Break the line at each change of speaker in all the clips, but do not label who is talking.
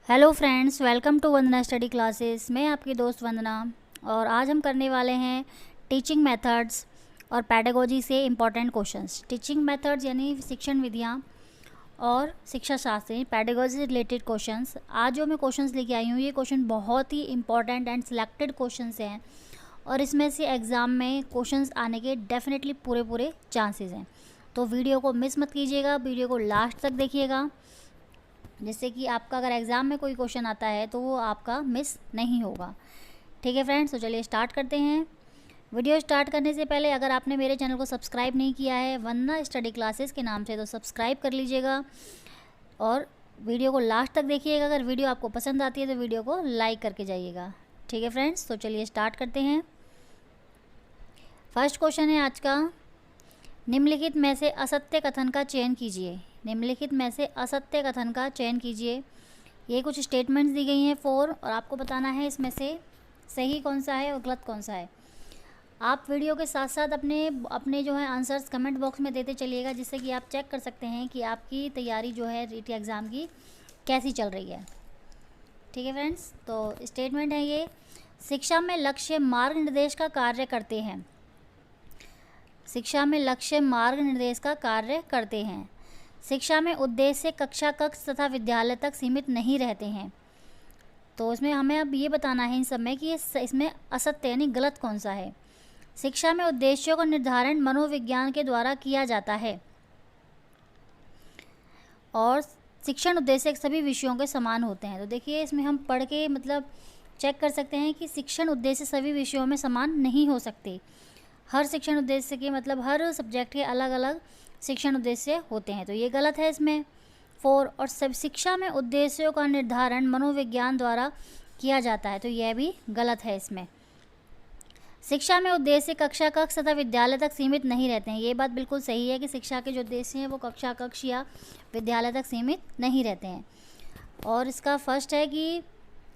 Hello friends, welcome to Vandana study classes. मैं आपकी दोस्त वंदना और आज हम करने वाले हैं टीचिंग मेथड्स और पैडागोजी से इम्पॉर्टेंट क्वेश्चंस। टीचिंग मेथड्स यानी शिक्षण विधियाँ और शिक्षा शास्त्र पैडागोजी से रिलेटेड क्वेश्चंस। आज जो मैं क्वेश्चंस लेके आई हूँ ये क्वेश्चन बहुत ही इंपॉर्टेंट एंड सिलेक्टेड क्वेश्चंस हैं और इसमें से एग्ज़ाम में क्वेश्चंस आने के डेफिनेटली पूरे चांसेस हैं। तो वीडियो को मिस मत कीजिएगा, वीडियो को लास्ट तक देखिएगा, जिससे कि आपका अगर एग्ज़ाम में कोई क्वेश्चन आता है तो वो आपका मिस नहीं होगा। ठीक है फ्रेंड्स, तो चलिए स्टार्ट करते हैं। वीडियो स्टार्ट करने से पहले अगर आपने मेरे चैनल को सब्सक्राइब नहीं किया है वंदना स्टडी क्लासेस के नाम से, तो सब्सक्राइब कर लीजिएगा और वीडियो को लास्ट तक देखिएगा। अगर वीडियो आपको पसंद आती है तो वीडियो को लाइक करके जाइएगा। ठीक है फ्रेंड्स, तो चलिए स्टार्ट करते हैं। फर्स्ट क्वेश्चन है आज का, निम्नलिखित में से असत्य कथन का चयन कीजिए। निम्नलिखित में से असत्य कथन का चयन कीजिए। ये कुछ स्टेटमेंट्स दी गई हैं 4 और आपको बताना है इसमें से सही कौन सा है और गलत कौन सा है। आप वीडियो के साथ साथ अपने जो है आंसर्स कमेंट बॉक्स में देते चलिएगा, जिससे कि आप चेक कर सकते हैं कि आपकी तैयारी जो है रीट एग्ज़ाम की कैसी चल रही है। ठीक है फ्रेंड्स, तो स्टेटमेंट है ये, शिक्षा में लक्ष्य मार्ग निर्देश का कार्य करते हैं। शिक्षा में लक्ष्य मार्ग निर्देश का कार्य करते हैं। शिक्षा में उद्देश्य कक्षा कक्ष तथा विद्यालय तक सीमित नहीं रहते हैं। तो इसमें हमें अब ये बताना है इन सब में कि इसमें असत्य यानी गलत कौन सा है। शिक्षा में उद्देश्यों का निर्धारण मनोविज्ञान के द्वारा किया जाता है और शिक्षण उद्देश्य सभी विषयों के समान होते हैं। तो देखिए इसमें हम पढ़ के चेक कर सकते हैं कि शिक्षण उद्देश्य सभी विषयों में समान नहीं हो सकते। हर शिक्षण उद्देश्य के हर सब्जेक्ट के अलग अलग शिक्षण उद्देश्य होते हैं। तो ये गलत है इसमें 4। और सब शिक्षा में उद्देश्यों का निर्धारण मनोविज्ञान द्वारा किया जाता है, तो यह भी गलत है इसमें। शिक्षा में उद्देश्य कक्षा कक्ष तथा विद्यालय तक सीमित नहीं रहते हैं। ये बात बिल्कुल सही है कि शिक्षा के जो उद्देश्य हैं वो कक्षा कक्ष या विद्यालय तक सीमित नहीं रहते हैं। और इसका फर्स्ट है कि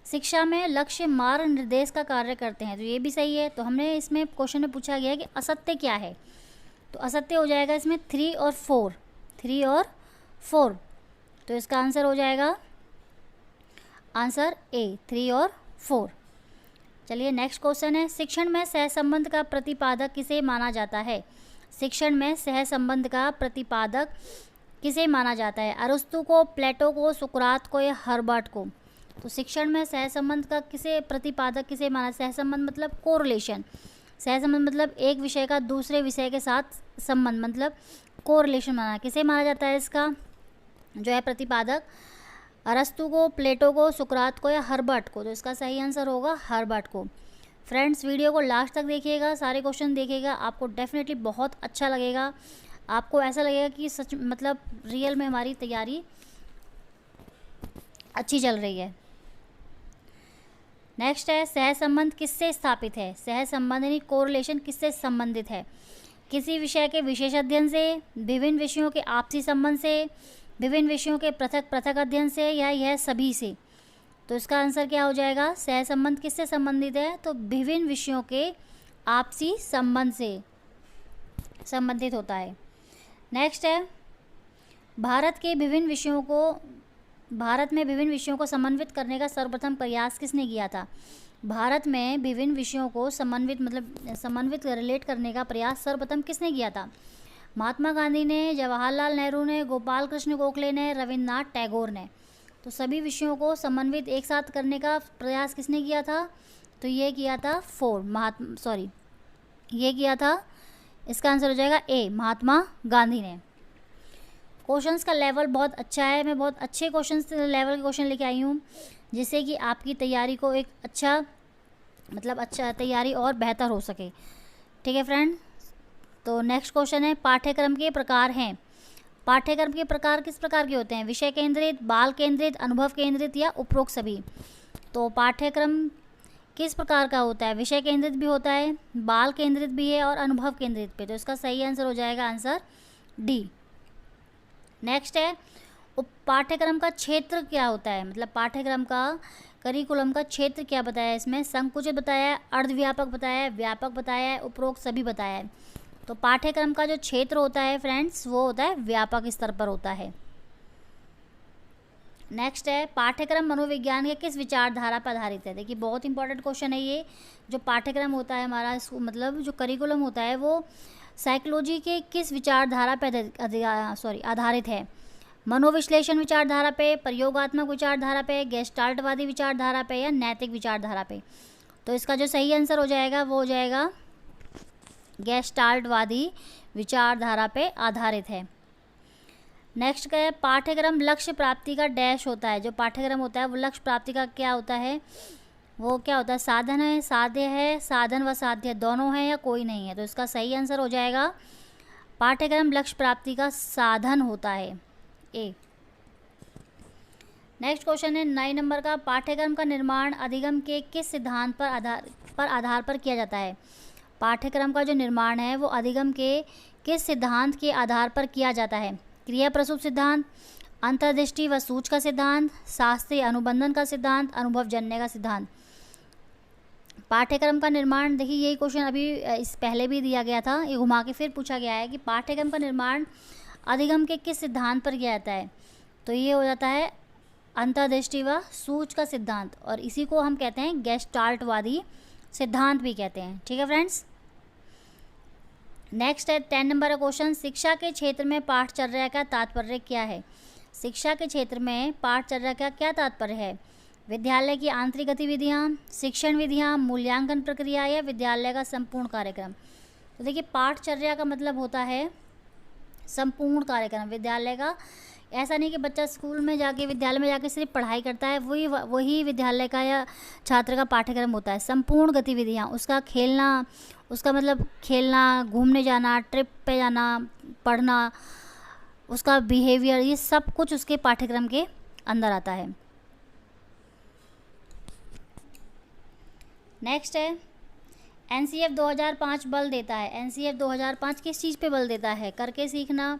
शिक्षा में लक्ष्य मार्ग निर्देश का कार्य करते हैं, तो ये भी सही है। तो हमने इसमें क्वेश्चन में पूछा गया कि असत्य क्या है, तो असत्य हो जाएगा इसमें 3 और 4। 3 और 4, तो इसका आंसर हो जाएगा आंसर ए, 3 और 4। चलिए नेक्स्ट क्वेश्चन है, शिक्षण में सहसंबंध का प्रतिपादक किसे माना जाता है। शिक्षण में सहसंबंध का प्रतिपादक किसे माना जाता है। अरस्तु को, प्लेटो को, सुकरात को या हर्बर्ट को। तो शिक्षण में सहसंबंध का प्रतिपादक किसे माना। सहसंबंध मतलब कोरिलेशन, सहसंबंध मतलब एक विषय का दूसरे विषय के साथ संबंध, कोरिलेशन माना। किसे माना जाता है इसका जो है प्रतिपादक, अरस्तु को, प्लेटो को, सुकरात को या हर्बर्ट को। तो इसका सही आंसर होगा हर्बर्ट को। फ्रेंड्स वीडियो को लास्ट तक देखिएगा, सारे क्वेश्चन देखिएगा, आपको डेफिनेटली बहुत अच्छा लगेगा। आपको ऐसा लगेगा कि सच रियल में हमारी तैयारी अच्छी चल रही है। नेक्स्ट है, सहसंबंध किससे स्थापित है। सहसंबंध यानी कोरिलेशन किससे संबंधित है। किसी विषय के विशेष अध्ययन से, विभिन्न विषयों के आपसी संबंध से, विभिन्न विषयों के पृथक पृथक अध्ययन से या यह सभी से। तो इसका आंसर क्या हो जाएगा, सहसंबंध किससे संबंधित है, तो विभिन्न विषयों के आपसी संबंध से संबंधित होता है। नेक्स्ट है, भारत में विभिन्न विषयों को समन्वित करने का सर्वप्रथम प्रयास किसने किया था। भारत में विभिन्न विषयों को समन्वित रिलेट करने का प्रयास सर्वप्रथम किसने किया था। महात्मा गांधी ने, जवाहरलाल नेहरू ने, गोपाल कृष्ण गोखले ने, रविन्द्रनाथ टैगोर ने। तो सभी विषयों को समन्वित एक साथ करने का प्रयास किसने किया था, तो ये किया था ये किया था, इसका आंसर हो जाएगा ए, महात्मा गांधी ने। क्वेश्चंस का लेवल बहुत अच्छा है, मैं बहुत अच्छे लेवल के क्वेश्चन लेके आई हूँ, जिससे कि आपकी तैयारी को एक अच्छा तैयारी और बेहतर हो सके। ठीक है फ्रेंड, तो नेक्स्ट क्वेश्चन है, पाठ्यक्रम के प्रकार हैं। पाठ्यक्रम के प्रकार किस प्रकार के होते हैं, विषय केंद्रित, बाल केंद्रित, अनुभव केंद्रित या उपरोक्त सभी। तो पाठ्यक्रम किस प्रकार का होता है, विषय केंद्रित भी होता है, बाल केंद्रित भी है और अनुभव केंद्रित पे। तो इसका सही आंसर हो जाएगा आंसर डी। नेक्स्ट है, पाठ्यक्रम का क्षेत्र क्या होता है, पाठ्यक्रम का करिकुलम का क्षेत्र क्या बताया है इसमें। संकुचित बताया है, अर्धव्यापक बताया है, व्यापक बताया है, उपरोक्त सभी बताया है। तो पाठ्यक्रम का जो क्षेत्र होता है फ्रेंड्स वो होता है व्यापक स्तर पर होता है। नेक्स्ट है पाठ्यक्रम मनोविज्ञान के किस विचारधारा पर आधारित है। देखिए बहुत इंपॉर्टेंट क्वेश्चन है ये। जो पाठ्यक्रम होता है हमारा, मतलब जो करिकुलम होता है वो साइकोलॉजी के किस विचारधारा पर आधारित है। मनोविश्लेषण विचारधारा पे, प्रयोगात्मक विचारधारा पे, गेस्टाल्टवादी विचारधारा पे या नैतिक विचारधारा पे। तो इसका जो सही आंसर हो जाएगा वो हो जाएगा गेस्टाल्टवादी विचारधारा पे आधारित है। नेक्स्ट क्या है, पाठ्यक्रम लक्ष्य प्राप्ति का डैश होता है। जो पाठ्यक्रम होता है वो लक्ष्य प्राप्ति का क्या होता है, वो क्या होता है, साधन है, साध्य है, साधन व साध्य दोनों है या कोई नहीं है। तो इसका सही आंसर हो जाएगा पाठ्यक्रम लक्ष्य प्राप्ति का साधन होता है, ए। नेक्स्ट क्वेश्चन है 9 नंबर का, पाठ्यक्रम का निर्माण अधिगम के किस सिद्धांत पर आधार पर किया जाता है। पाठ्यक्रम का जो निर्माण है वो अधिगम के किस सिद्धांत के आधार पर किया जाता है। क्रिया प्रसूप सिद्धांत, अंतर्दृष्टि व सूच का सिद्धांत, शास्त्रीय अनुबंधन का सिद्धांत, अनुभवजन्य का सिद्धांत। पाठ्यक्रम का निर्माण, देखिए यही क्वेश्चन अभी इस पहले भी दिया गया था, ये घुमा के फिर पूछा गया है कि पाठ्यक्रम का निर्माण अधिगम के किस सिद्धांत पर किया जाता है। तो ये हो जाता है अंतर्दृष्टि व सूच का सिद्धांत, और इसी को हम कहते हैं गेस्टाल्टवादी सिद्धांत भी कहते हैं। ठीक है फ्रेंड्स। नेक्स्ट है 10 नंबर का क्वेश्चन, शिक्षा के क्षेत्र में पाठचर्या का तात्पर्य क्या है। शिक्षा के क्षेत्र में पाठचर्या का क्या तात्पर्य है। विद्यालय की आंतरिक गतिविधियाँ, शिक्षण विधियाँ, मूल्यांकन प्रक्रिया या विद्यालय का संपूर्ण कार्यक्रम। तो देखिए पाठचर्या का मतलब होता है संपूर्ण कार्यक्रम विद्यालय का। ऐसा नहीं कि बच्चा स्कूल में जाके, विद्यालय में जाके सिर्फ पढ़ाई करता है, वही विद्यालय का या छात्र का पाठ्यक्रम होता है। संपूर्ण गतिविधियाँ, उसका खेलना, उसका मतलब खेलना, घूमने जाना, ट्रिप पे जाना, पढ़ना, उसका बिहेवियर, ये सब कुछ उसके पाठ्यक्रम के अंदर आता है। नेक्स्ट है एनसीएफ 2005 बल देता है। एनसीएफ 2005 किस चीज़ पे बल देता है। करके सीखना,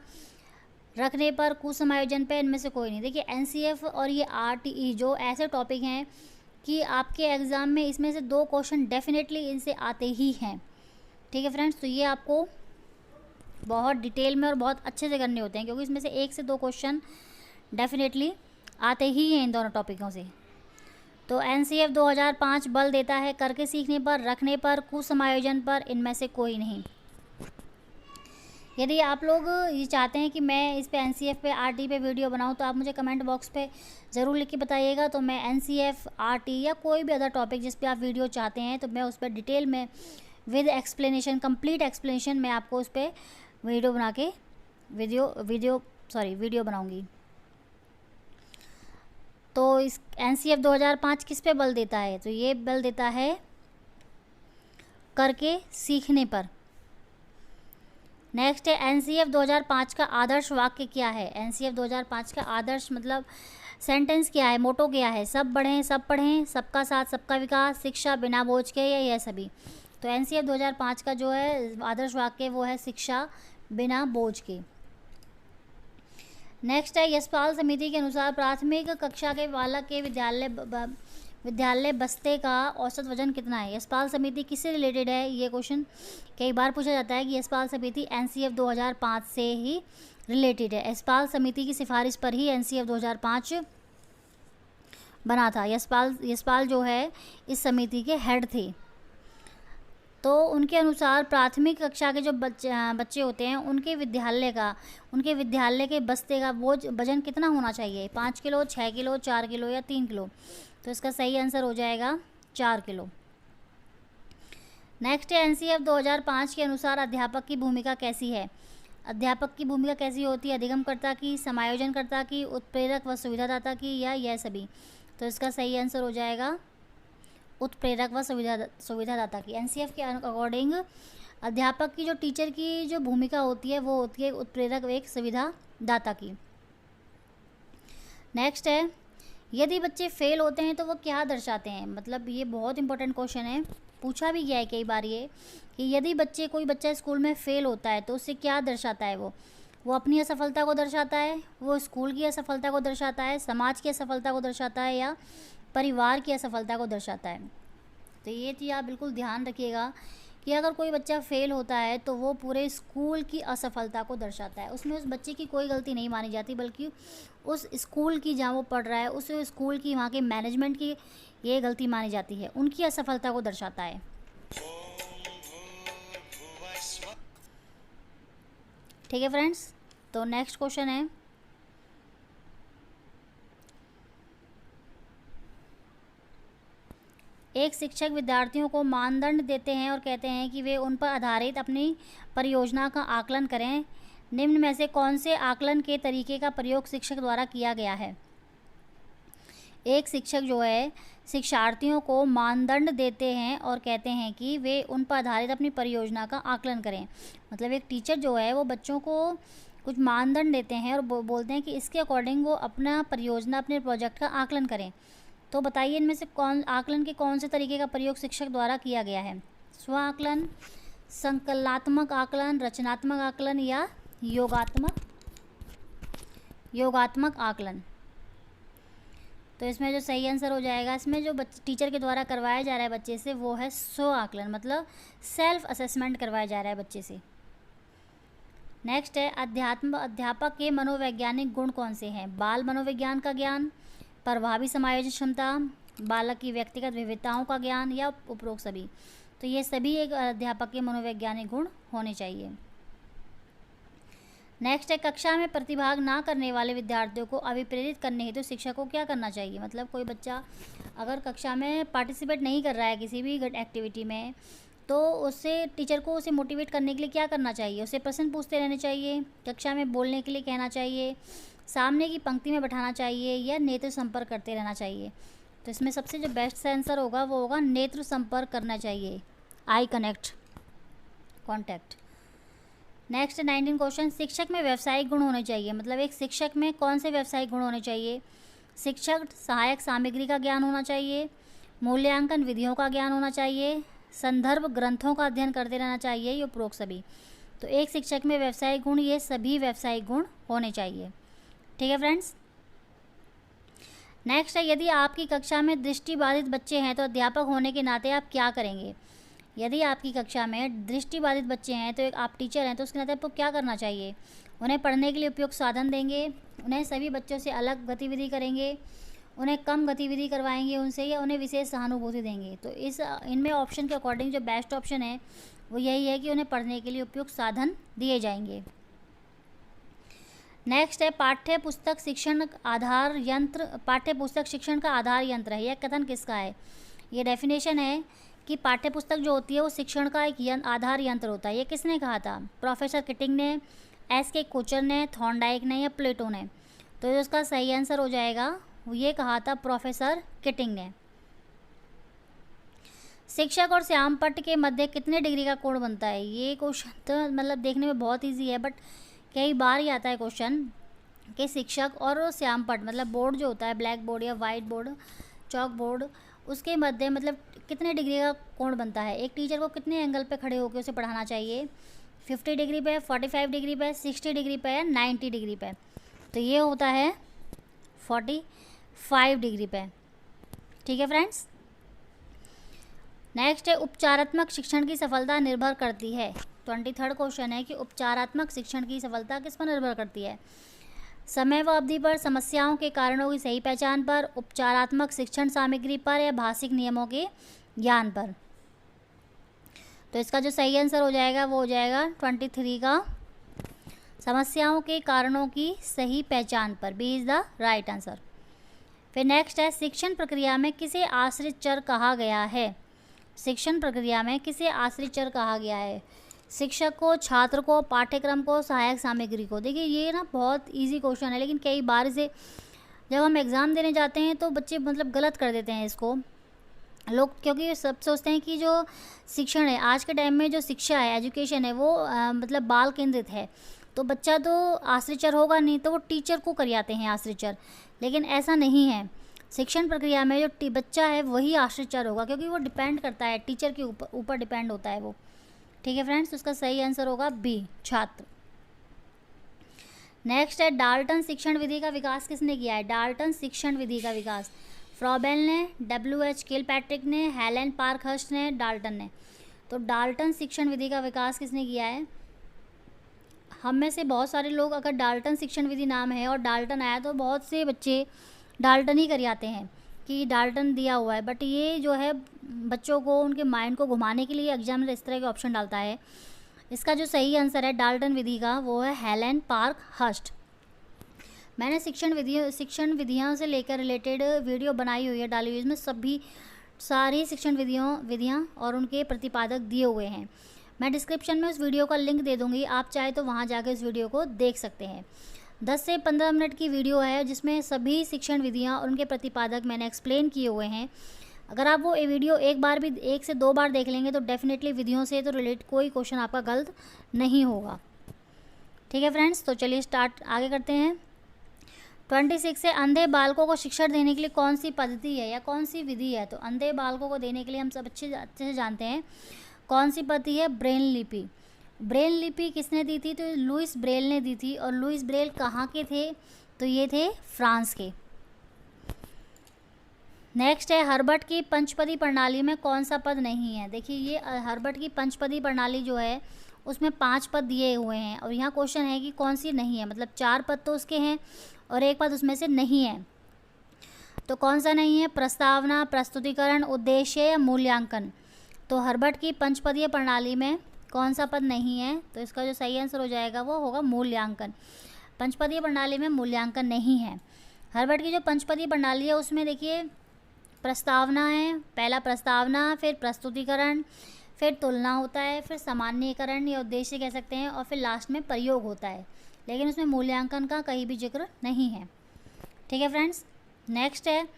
रखने पर, कुसमायोजन पे, इनमें से कोई नहीं। देखिए एनसीएफ और ये आरटीई जो ऐसे टॉपिक हैं कि आपके एग्ज़ाम में इसमें से 2 क्वेश्चन डेफिनेटली इनसे आते ही हैं। ठीक है फ्रेंड्स। तो ये आपको बहुत डिटेल में और बहुत अच्छे से करने होते हैं, क्योंकि इसमें से 1 से 2 क्वेश्चन डेफिनेटली आते ही हैं इन दोनों टॉपिकों से। तो एनसीएफ 2005 बल देता है करके सीखने पर, रखने पर, कुसमायोजन पर, इनमें से कोई नहीं। यदि आप लोग ये चाहते हैं कि मैं इस पे एनसीएफ पे आरटी पे वीडियो बनाऊं, तो आप मुझे कमेंट बॉक्स पे ज़रूर लिख के बताइएगा। तो मैं एनसीएफ, आरटी या कोई भी अदर टॉपिक जिस पे आप वीडियो चाहते हैं, तो मैं उस पर डिटेल में विद एक्सप्लेनेशन, कंप्लीट एक्सप्लेनेशन मैं आपको उस पर वीडियो बना के वीडियो बनाऊंगी। तो इस एनसीएफ 2005 किस पे बल देता है। तो ये बल देता है करके सीखने पर। नेक्स्ट है एनसीएफ 2005 का आदर्श वाक्य क्या है। एनसीएफ 2005 का आदर्श मतलब सेंटेंस क्या है, मोटो क्या है। सब बढ़ें, सब पढ़ें, सबका साथ सबका विकास, शिक्षा बिना बोझ के, या यह सभी। तो एनसीएफ 2005 का जो है आदर्श वाक्य वो है शिक्षा बिना बोझ के। नेक्स्ट है यशपाल समिति के अनुसार प्राथमिक कक्षा के बालक के विद्यालय बस्ते का औसत वजन कितना है। यशपाल समिति किससे रिलेटेड है। ये क्वेश्चन कई बार पूछा जाता है कि यशपाल समिति एनसीएफ 2005 से ही रिलेटेड है। यशपाल समिति की सिफारिश पर ही एनसीएफ 2005 बना था। यशपाल जो है इस समिति के हेड थे। तो उनके अनुसार प्राथमिक कक्षा के जो बच्चे होते हैं उनके विद्यालय के बस्ते का बोझ वजन कितना होना चाहिए। 5 किलो, 6 किलो, 4 किलो या 3 किलो। तो इसका सही आंसर हो जाएगा 4 किलो। नेक्स्ट है एनसीएफ 2005 के अनुसार अध्यापक की भूमिका कैसी है। अध्यापक की भूमिका कैसी होती है। अधिगमकर्ता की, समायोजनकर्ता की, उत्प्रेरक व सुविधादाता की, या यह सभी। तो इसका सही आंसर हो जाएगा उत्प्रेरक व सुविधादाता की। एनसीएफ के अकॉर्डिंग अध्यापक की, जो टीचर की जो भूमिका होती है वो होती है उत्प्रेरक व एक सुविधादाता की। नेक्स्ट है यदि बच्चे फेल होते हैं तो वो क्या दर्शाते हैं। मतलब ये बहुत इंपॉर्टेंट क्वेश्चन है, पूछा भी गया है कई बार ये कि यदि कोई बच्चा स्कूल में फेल होता है तो उससे क्या दर्शाता है। वो अपनी असफलता को दर्शाता है, वो स्कूल की असफलता को दर्शाता है, समाज की असफलता को दर्शाता है, या परिवार की असफलता को दर्शाता है। तो ये चीज़ आप बिल्कुल ध्यान रखिएगा कि अगर कोई बच्चा फेल होता है तो वो पूरे स्कूल की असफलता को दर्शाता है। उसमें उस बच्चे की कोई गलती नहीं मानी जाती, बल्कि उस स्कूल की जहाँ वो पढ़ रहा है उस स्कूल की वहाँ के मैनेजमेंट की ये गलती मानी जाती है, उनकी असफलता को दर्शाता है। ठीक है फ्रेंड्स, तो नेक्स्ट क्वेश्चन है, एक शिक्षक विद्यार्थियों को मानदंड देते हैं और कहते हैं कि वे उन पर आधारित अपनी परियोजना का आकलन करें। निम्न में से कौन से आकलन के तरीके का प्रयोग शिक्षक द्वारा किया गया है? एक शिक्षक जो है शिक्षार्थियों को मानदंड देते हैं और कहते हैं कि वे उन पर आधारित अपनी परियोजना का आकलन करें। मतलब एक टीचर जो है वो बच्चों को कुछ मानदंड देते हैं और बोलते हैं कि इसके अकॉर्डिंग वो अपना परियोजना, अपने प्रोजेक्ट का आकलन करें। तो बताइए इनमें से आकलन के कौन से तरीके का प्रयोग शिक्षक द्वारा किया गया है? स्व आकलन, संकलनात्मक आकलन, रचनात्मक आकलन या योगात्मक आकलन। तो इसमें जो सही आंसर हो जाएगा, इसमें जो टीचर के द्वारा करवाया जा रहा है बच्चे से वो है स्व आकलन, मतलब सेल्फ असेसमेंट करवाया जा रहा है बच्चे से। नेक्स्ट है, अध्यापक के मनोवैज्ञानिक गुण कौन से हैं? बाल मनोविज्ञान का ज्ञान, प्रभावी समायोजन क्षमता, बालक की व्यक्तिगत विविधताओं का ज्ञान या उपरोक्त सभी। तो ये सभी एक अध्यापक के मनोवैज्ञानिक गुण होने चाहिए। नेक्स्ट है, कक्षा में प्रतिभाग ना करने वाले विद्यार्थियों को अभिप्रेरित करने हेतु शिक्षक को क्या करना चाहिए? मतलब कोई बच्चा अगर कक्षा में पार्टिसिपेट नहीं कर रहा है किसी भी एक्टिविटी में, तो उससे टीचर को उसे मोटिवेट करने के लिए क्या करना चाहिए? उसे प्रश्न पूछते रहने चाहिए, कक्षा में बोलने के लिए कहना चाहिए, सामने की पंक्ति में बैठाना चाहिए या नेत्र संपर्क करते रहना चाहिए। तो इसमें सबसे जो बेस्ट आंसर होगा वो होगा नेत्र संपर्क करना चाहिए, आई कॉन्टैक्ट। नेक्स्ट 19 क्वेश्चन, शिक्षक में व्यावसायिक गुण होने चाहिए। मतलब एक शिक्षक में कौन से व्यावसायिक गुण होने चाहिए? शिक्षक सहायक सामग्री का ज्ञान होना चाहिए, मूल्यांकन विधियों का ज्ञान होना चाहिए, संदर्भ ग्रंथों का अध्ययन करते रहना चाहिए, ये उपरोक्त सभी। तो एक शिक्षक में व्यावसायिक गुण, ये सभी व्यावसायिक गुण होने चाहिए। ठीक है फ्रेंड्स। नेक्स्ट है, यदि आपकी कक्षा में दृष्टिबाधित बच्चे हैं तो अध्यापक होने के नाते आप क्या करेंगे? यदि आपकी कक्षा में दृष्टिबाधित बच्चे हैं तो एक आप टीचर हैं तो उसके नाते आपको क्या करना चाहिए? उन्हें पढ़ने के लिए उपयुक्त साधन देंगे, उन्हें सभी बच्चों से अलग गतिविधि करेंगे, उन्हें कम गतिविधि करवाएंगे उनसे, या उन्हें विशेष सहानुभूति देंगे। तो इनमें ऑप्शन के अकॉर्डिंग जो बेस्ट ऑप्शन है वो यही है कि उन्हें पढ़ने के लिए उपयुक्त साधन दिए जाएंगे। नेक्स्ट है, पाठ्य पुस्तक शिक्षण का आधार यंत्र है। यह कथन किसका है? ये डेफिनेशन है कि पाठ्य पुस्तक जो होती है वो शिक्षण का एक आधार यंत्र होता है। ये किसने कहा था? प्रोफेसर किटिंग ने, एस.के. कोचर ने, थॉर्नडाइक ने या प्लेटो ने? तो इसका सही आंसर हो जाएगा, ये कहा था प्रोफेसर किटिंग ने। शिक्षक और श्यामपट्ट के मध्य कितने डिग्री का कोण बनता है? ये क्वेश्चन तो मतलब देखने में बहुत ईजी है, बट कई बार ही आता है क्वेश्चन कि शिक्षक और श्यामपट्ट मतलब बोर्ड जो होता है, ब्लैक बोर्ड या वाइट बोर्ड, चॉक बोर्ड, उसके मध्य मतलब कितने डिग्री का कोण बनता है? एक टीचर को कितने एंगल पे खड़े होकर उसे पढ़ाना चाहिए? 50 डिग्री पे, 45 डिग्री पे, 60 डिग्री पे या 90 डिग्री पे? तो ये होता है 45 डिग्री पे। ठीक है फ्रेंड्स। नेक्स्ट है, उपचारात्मक शिक्षण की सफलता निर्भर करती है। 23rd क्वेश्चन है कि उपचारात्मक शिक्षण की सफलता किस पर निर्भर करती है? समय व अवधि पर, समस्याओं के कारणों की सही पहचान पर, उपचारात्मक शिक्षण सामग्री पर या भाषिक नियमों के ज्ञान पर? तो इसका जो सही आंसर हो जाएगा वो हो जाएगा 23 का समस्याओं के कारणों की सही पहचान पर। B is the right answer. फिर नेक्स्ट है, शिक्षण प्रक्रिया में किसे आश्रित चर कहा गया है? शिक्षण प्रक्रिया में किसे आश्रित चर कहा गया है? शिक्षक को, छात्र को, पाठ्यक्रम को, सहायक सामग्री को? देखिए ये ना बहुत इजी क्वेश्चन है, लेकिन कई बार इसे जब हम एग्ज़ाम देने जाते हैं तो बच्चे मतलब गलत कर देते हैं इसको लोग, क्योंकि सब सोचते हैं कि जो शिक्षण है आज के टाइम में, जो शिक्षा है, एजुकेशन है, वो मतलब बाल केंद्रित है, तो बच्चा तो आश्रित चर होगा नहीं, तो वो टीचर को कर आते हैं आश्रित चर। लेकिन ऐसा नहीं है, शिक्षण प्रक्रिया में जो बच्चा है वही आश्रित चर होगा, क्योंकि वो डिपेंड करता है टीचर के ऊपर डिपेंड होता है वो। ठीक है फ्रेंड्स, तो उसका सही आंसर होगा बी, छात्र। नेक्स्ट है, डाल्टन शिक्षण विधि का विकास किसने किया है? डाल्टन शिक्षण विधि का विकास फ्रॉबेल ने, W.H. किलपैट्रिक ने, हेलेन पार्कहर्स्ट ने, डाल्टन ने? तो डाल्टन शिक्षण विधि का विकास किसने किया है? हम में से बहुत सारे लोग अगर डाल्टन शिक्षण विधि नाम है और डाल्टन आया तो बहुत से बच्चे डाल्टन ही कर आते हैं कि डाल्टन दिया हुआ है, बट ये जो है बच्चों को उनके माइंड को घुमाने के लिए एग्जामिनर इस तरह के ऑप्शन डालता है। इसका जो सही आंसर है डाल्टन विधि का वो है हेलेन पार्क हर्स्ट। मैंने शिक्षण विधियों से लेकर रिलेटेड वीडियो बनाई हुई है, डाली हुई, इसमें सारी शिक्षण विधियाँ और उनके प्रतिपादक दिए हुए हैं। मैं डिस्क्रिप्शन में उस वीडियो का लिंक दे दूँगी, आप चाहे तो वहाँ जाकर इस वीडियो को देख सकते हैं। 10 से 15 मिनट की वीडियो है जिसमें सभी शिक्षण विधियाँ और उनके प्रतिपादक मैंने एक्सप्लेन किए हुए हैं। अगर आप वो वीडियो एक से दो बार देख लेंगे तो डेफिनेटली विधियों से तो रिलेट कोई क्वेश्चन आपका गलत नहीं होगा। ठीक है फ्रेंड्स, तो चलिए स्टार्ट आगे करते हैं। 26 से अंधे बालकों को शिक्षण देने के लिए कौन सी पद्धति है या कौन सी विधि है? तो अंधे बालकों को देने के लिए हम सब अच्छे से जानते हैं कौन सी पद्धति है, ब्रेल लिपि। ब्रेल लिपि किसने दी थी? तो लुइस ब्रेल ने दी थी। और लुइस ब्रेल कहाँ के थे? तो ये थे फ्रांस के। नेक्स्ट है हर्बर्ट की पंचपदी प्रणाली में कौन सा पद नहीं है? देखिए ये हर्बर्ट की पंचपदी प्रणाली जो है उसमें 5 पद दिए हुए हैं और यहाँ क्वेश्चन है कि कौन सी नहीं है, मतलब 4 पद तो उसके हैं और एक पद उसमें से नहीं है। तो कौन सा नहीं है? प्रस्तावना, प्रस्तुतिकरण, उद्देश्य या मूल्यांकन। तो हर्बर्ट की पंचपदीय प्रणाली में कौन सा पद नहीं है? तो इसका जो सही आंसर हो जाएगा वो होगा मूल्यांकन। पंचपदीय प्रणाली में मूल्यांकन नहीं है। हर्बर्ट की जो पंचपदीय प्रणाली है उसमें देखिए प्रस्तावना है, पहला प्रस्तावना, फिर प्रस्तुतिकरण, फिर तुलना होता है, फिर सामान्यीकरण या उद्देश्य कह सकते हैं, और फिर लास्ट में प्रयोग होता है, लेकिन उसमें मूल्यांकन का कहीं भी जिक्र नहीं है। ठीक है फ्रेंड्स, नेक्स्ट है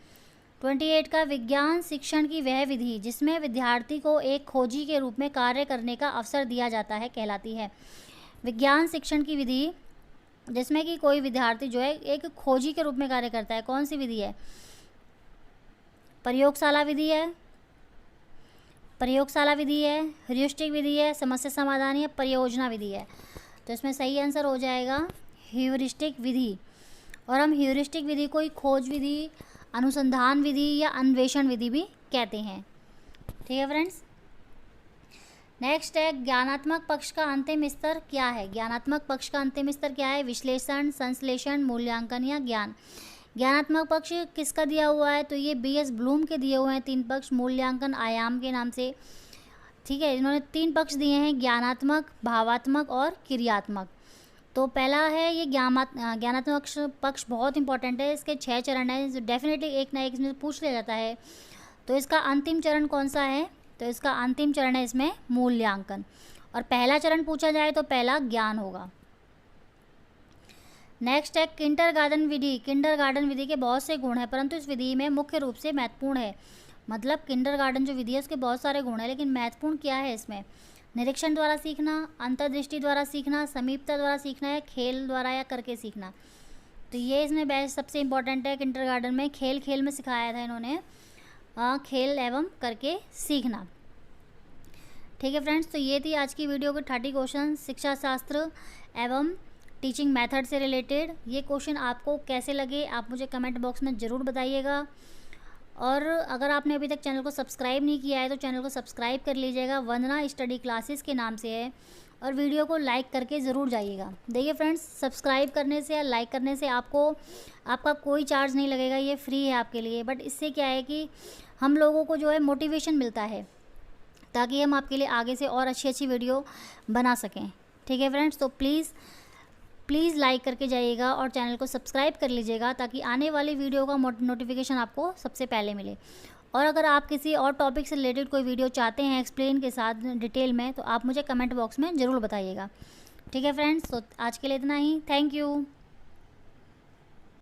28 का विज्ञान शिक्षण की वह विधि जिसमें विद्यार्थी को एक खोजी के रूप में कार्य करने का अवसर दिया जाता है कहलाती है। विज्ञान शिक्षण की विधि जिसमें कि कोई विद्यार्थी जो है एक खोजी के रूप में कार्य करता है, कौन सी विधि है? प्रयोगशाला विधि है, ह्यूरिस्टिक विधि है, समस्या समाधान या परियोजना विधि है। तो इसमें सही आंसर हो जाएगा ह्यूरिस्टिक विधि। और हम ह्यूरिस्टिक विधि को खोज विधि, अनुसंधान विधि या अन्वेषण विधि भी कहते हैं। ठीक है फ्रेंड्स, नेक्स्ट है ज्ञानात्मक पक्ष का अंतिम स्तर क्या है? ज्ञानात्मक पक्ष का अंतिम स्तर क्या है? विश्लेषण, संश्लेषण, मूल्यांकन या ज्ञान। ज्ञानात्मक पक्ष किसका दिया हुआ है? तो ये BS ब्लूम के दिए हुए हैं 3 पक्ष, मूल्यांकन आयाम के नाम से। ठीक है, इन्होंने 3 पक्ष दिए हैं, ज्ञानात्मक, भावात्मक और क्रियात्मक। तो पहला है ये ज्ञानात्मक पक्ष बहुत इंपॉर्टेंट है, इसके 6 चरण हैं, जो डेफिनेटली एक ना एक इसमें पूछ लिया जाता है। तो इसका अंतिम चरण कौन सा है? तो इसका अंतिम चरण है इसमें मूल्यांकन, और पहला चरण पूछा जाए तो पहला ज्ञान होगा। नेक्स्ट है किंडरगार्टन विधि। किंडरगार्टन विधि के बहुत से गुण हैं, परंतु इस विधि में मुख्य रूप से महत्वपूर्ण है, मतलब किंडरगार्टन जो विधि है उसके बहुत सारे गुण हैं, लेकिन महत्वपूर्ण क्या है इसमें? निरीक्षण द्वारा सीखना, अंतर्दृष्टि द्वारा सीखना, समीपता द्वारा सीखना या खेल द्वारा या करके सीखना। तो ये इसमें बेस्ट सबसे इम्पॉर्टेंट है। किंडरगार्टन में खेल में सिखाया था इन्होंने, खेल एवं करके सीखना। ठीक है फ्रेंड्स, तो ये थी आज की वीडियो के 30 क्वेश्चन शिक्षा शास्त्र एवं टीचिंग मेथड से रिलेटेड। ये क्वेश्चन आपको कैसे लगे आप मुझे कमेंट बॉक्स में ज़रूर बताइएगा। और अगर आपने अभी तक चैनल को सब्सक्राइब नहीं किया है तो चैनल को सब्सक्राइब कर लीजिएगा, वंदना स्टडी क्लासेस के नाम से है, और वीडियो को लाइक करके ज़रूर जाइएगा। देखिए फ्रेंड्स, सब्सक्राइब करने से या लाइक करने से आपका कोई चार्ज नहीं लगेगा, ये फ्री है आपके लिए। बट इससे क्या है कि हम लोगों को जो है मोटिवेशन मिलता है, ताकि हम आपके लिए आगे से और अच्छी वीडियो बना सकें। ठीक है फ्रेंड्स, तो प्लीज़ लाइक करके जाइएगा और चैनल को सब्सक्राइब कर लीजिएगा, ताकि आने वाली वीडियो का नोटिफिकेशन आपको सबसे पहले मिले। और अगर आप किसी और टॉपिक से रिलेटेड कोई वीडियो चाहते हैं एक्सप्लेन के साथ डिटेल में, तो आप मुझे कमेंट बॉक्स में ज़रूर बताइएगा। ठीक है फ्रेंड्स, तो आज के लिए इतना ही। Thank you.